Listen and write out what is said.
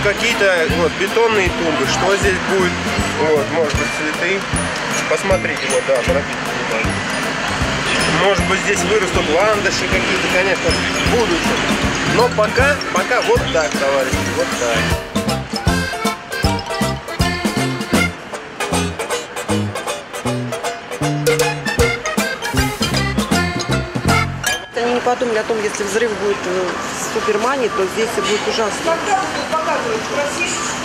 Какие-то вот бетонные тумбы, что здесь будет, вот, может быть, цветы, посмотрите, вот, да, пропитки, может быть, здесь вырастут ландыши какие-то, конечно, в будущем, но пока вот так, товарищи, вот так. Они не подумали о том, если взрыв будет в Супермане, то здесь будет ужасно. Когда вы показываете, спросишь?